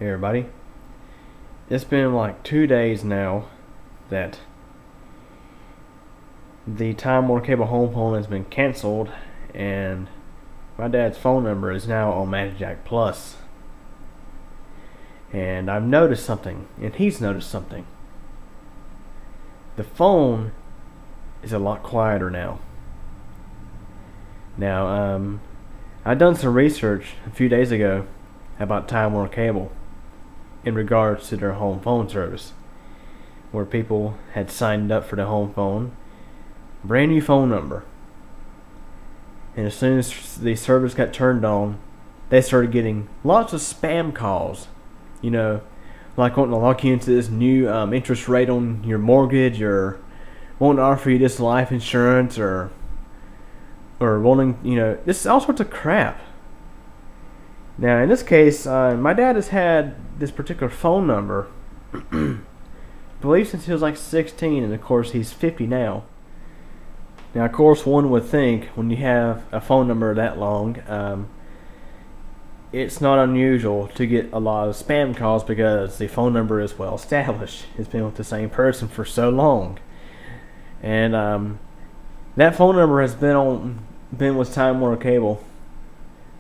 Hey everybody, it's been like 2 days now that the Time Warner Cable home phone has been cancelled, and my dad's phone number is now on magicJack Plus. And I've noticed something, and he's noticed something. The phone is a lot quieter now. I've done some research a few days ago about Time Warner Cable in regards to their home phone service, where people had signed up for the home phone, brand new phone number, and as soon as the service got turned on, they started getting lots of spam calls, like wanting to lock you into this new interest rate on your mortgage, or wanting to offer you this life insurance, or wanting, this all sorts of crap. Now, in this case, my dad has had this particular phone number, I believe, since he was like 16, and of course he's 50 now. Now, of course, one would think when you have a phone number that long, it's not unusual to get a lot of spam calls because the phone number is well established. It's been with the same person for so long, and that phone number has been with Time Warner Cable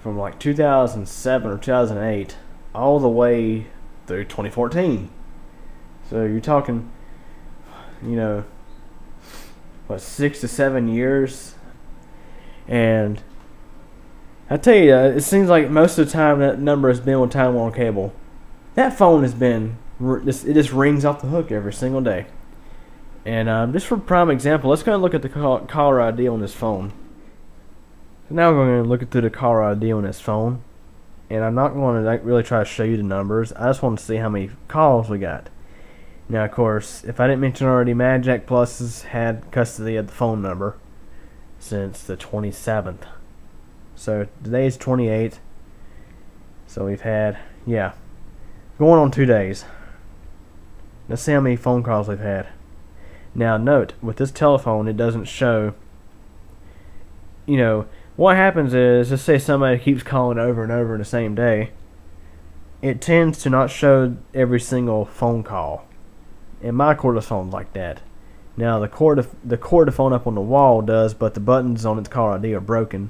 from like 2007 or 2008 all the way through 2014. So you're talking, 6 to 7 years. And I tell you, it seems like most of the time that number has been with Time Warner Cable. That phone has been, it just rings off the hook every single day. And just for prime example, let's go and look at the caller ID on this phone. So now we're going to look through the caller ID on this phone, and I'm not going to really try to show you the numbers. I just want to see how many calls we got. Now, of course, if I didn't mention already, magicJack Plus has had custody of the phone number since the 27th. So today is 28th. So we've had, going on 2 days. Let's see how many phone calls we've had. Now, note, with this telephone, it doesn't show, what happens is, let's say somebody keeps calling over and over in the same day, it tends to not show every single phone call. And my cordless phone's like that. Now the cord phone up on the wall does, but the buttons on its caller ID are broken.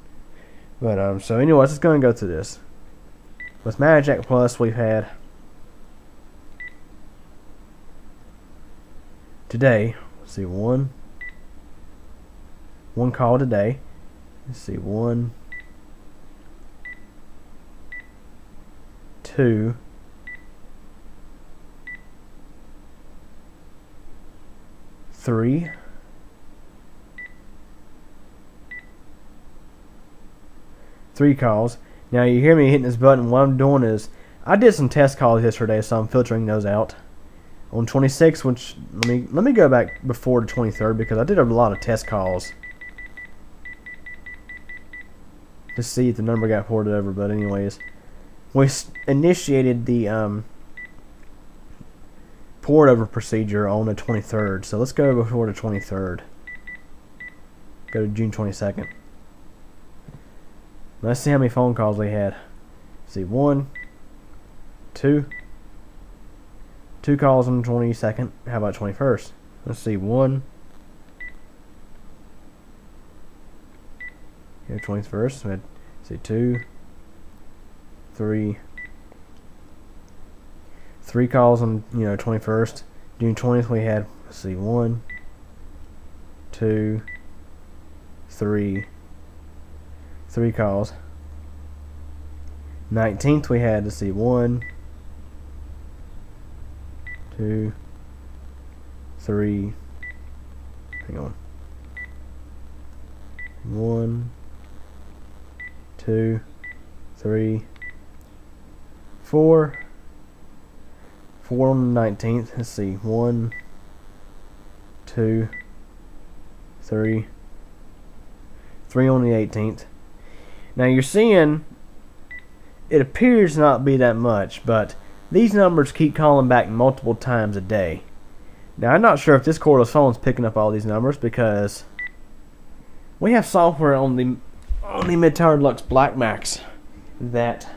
But so anyways, let's go and go through this. With magicJack Plus, we've had today, let's see, one call today. Let's see, 1, 2, 3, 3 calls. Now you hear me hitting this button. What I'm doing is, I did some test calls yesterday, so I'm filtering those out. On 26, which let me go back before the 23rd, because I did a lot of test calls to see if the number got ported over. But anyways, we initiated the port over procedure on the 23rd. So let's go before the 23rd. Go to June 22nd. Let's see how many phone calls we had. Let's see, 1, 2 calls on the 22nd. How about 21st? Let's see, 1. Here, 21st. We had, see, 2, 3 calls on 21st. June 20th we had, let's see, 1, 2, 3 calls. 19th we had, let's see, 1, 2, 3. Hang on. 1, 2, 3, 4. 4 on the 19th. Let's see. 1, 2, 3. 3 on the 18th. Now you're seeing, it appears not to be that much, but these numbers keep calling back multiple times a day. Now I'm not sure if this cordless phone is picking up all these numbers, because we have software on the Mid-Tower Deluxe Black Max that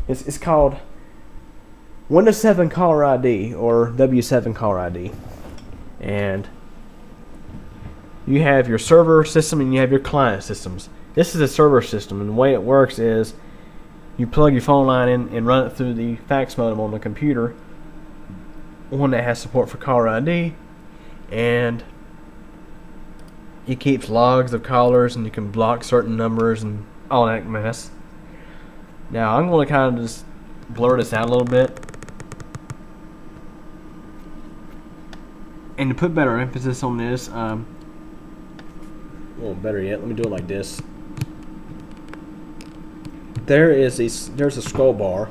it's called Windows 7 caller ID or W7 caller ID, and you have your server system and you have your client systems. This is a server system, and the way it works is you plug your phone line in and run it through the fax modem on the computer, one that has support for caller ID, and it keeps logs of callers, and you can block certain numbers and all that mess. Now I'm going to kind of just blur this out a little bit, and to put better emphasis on this, well, better yet, let me do it like this. There's a scroll bar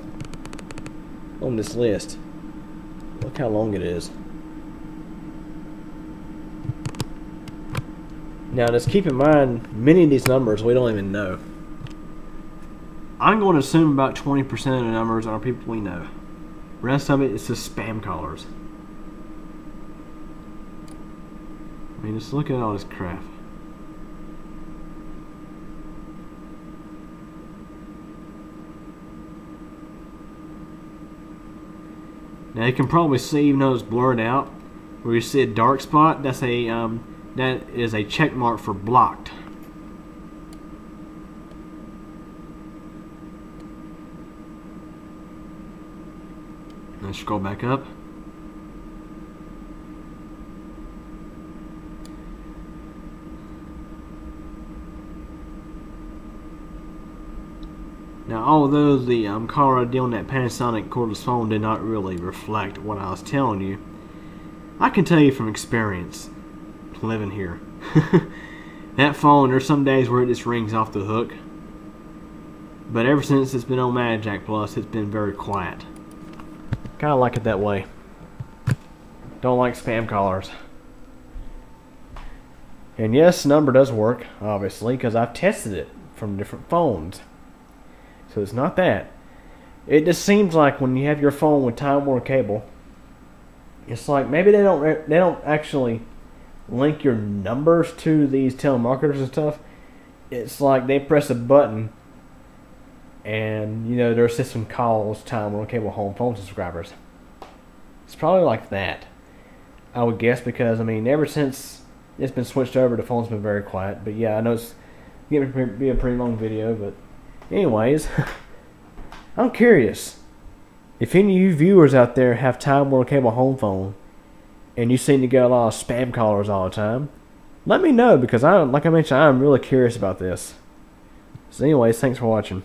on this list. Look how long it is. Now just keep in mind, many of these numbers we don't even know. I'm going to assume about 20% of the numbers are people we know. The rest of it is just spam callers. I mean, just look at all this crap. Now you can probably see, even though it's blurred out, where you see a dark spot. That's a that is a check mark for blocked. Let's scroll back up. Now, although the caller ID on that Panasonic cordless phone did not really reflect what I was telling you, I can tell you from experience, living here, that phone, there's some days where it just rings off the hook, but ever since it's been on magicJack Plus, it's been very quiet. Kind of like it that way. Don't like spam callers. And yes, the number does work, obviously, because I've tested it from different phones. So it's not that. It just seems like when you have your phone with Time Warner cable, it's like maybe they don't actually link your numbers to these telemarketers and stuff. It's like they press a button, and you know their system calls Time Warner cable home phone subscribers. It's probably like that, I would guess, because I mean ever since it's been switched over, the phone's been very quiet. But yeah, I know it's going to be a pretty long video, but anyways, I'm curious if any of you viewers out there have Time Warner cable home phone and you seem to get a lot of spam callers all the time. Let me know, because like I mentioned, I'm really curious about this. So anyways, thanks for watching.